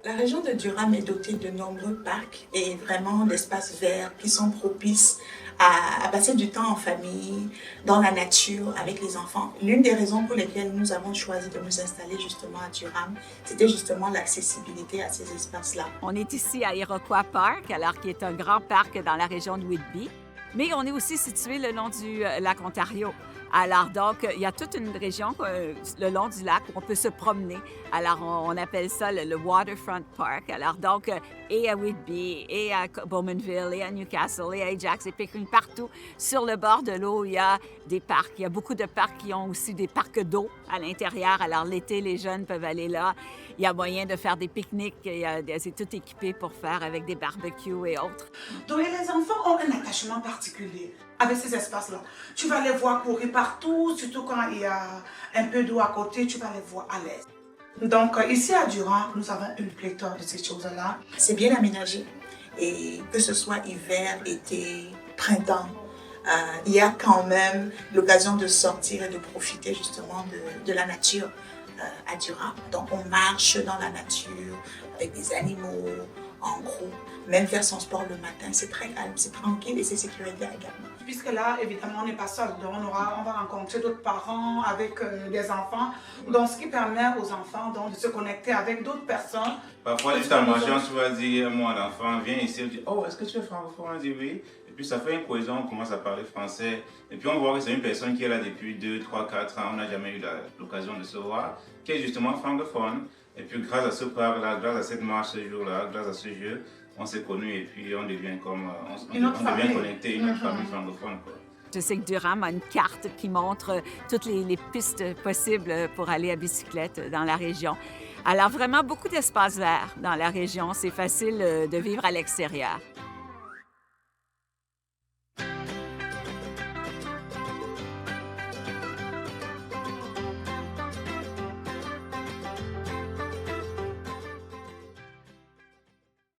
La région de Durham est dotée de nombreux parcs et vraiment d'espaces verts qui sont propices à passer du temps en famille, dans la nature, avec les enfants. L'une des raisons pour lesquelles nous avons choisi de nous installer justement à Durham, c'était justement l'accessibilité à ces espaces-là. On est ici à Iroquois Park, alors qui est un grand parc dans la région de Whitby, mais on est aussi situé le long du lac Ontario. Alors donc, il y a toute une région le long du lac où on peut se promener. Alors, on appelle ça le Waterfront Park. Alors donc, et à Whitby, et à Bowmanville, et à Newcastle, et à Ajax, et Pickering, partout sur le bord de l'eau, il y a des parcs. Il y a beaucoup de parcs qui ont aussi des parcs d'eau à l'intérieur. Alors l'été, les jeunes peuvent aller là. Il y a moyen de faire des pique-niques. C'est tout équipé pour faire avec des barbecues et autres. Donc les enfants ont un attachement particulier avec ces espaces-là. Tu vas les voir courir partout, surtout quand il y a un peu d'eau à côté, tu vas les voir à l'aise. Donc ici à Durham, nous avons une pléthore de ces choses-là. C'est bien aménagé et que ce soit hiver, été, printemps, il y a quand même l'occasion de sortir et de profiter justement de la nature à Durham. Donc on marche dans la nature avec des animaux, en groupe, même faire son sport le matin, c'est très calme, c'est tranquille et c'est sécuritaire également. Puisque là, évidemment, on n'est pas seul, donc on va rencontrer d'autres parents avec des enfants, donc ce qui permet aux enfants donc, de se connecter avec d'autres personnes. Parfois, juste en mangeant, tu vas dire, moi, l'enfant vient ici, on dit, oh, est-ce que tu es francophone? On dit oui. Et puis ça fait une cohésion, on commence à parler français. Et puis on voit que c'est une personne qui est là depuis 2, 3, 4 ans, on n'a jamais eu l'occasion de se voir, qui est justement francophone. Et puis grâce à ce parc-là, grâce à cette marche ce jour-là, grâce à ce jeu, on s'est connus et puis on devient comme, on devient connecté, une autre famille francophone, quoi. Je sais que Durham a une carte qui montre toutes les pistes possibles pour aller à bicyclette dans la région. Alors vraiment beaucoup d'espaces verts dans la région. C'est facile de vivre à l'extérieur.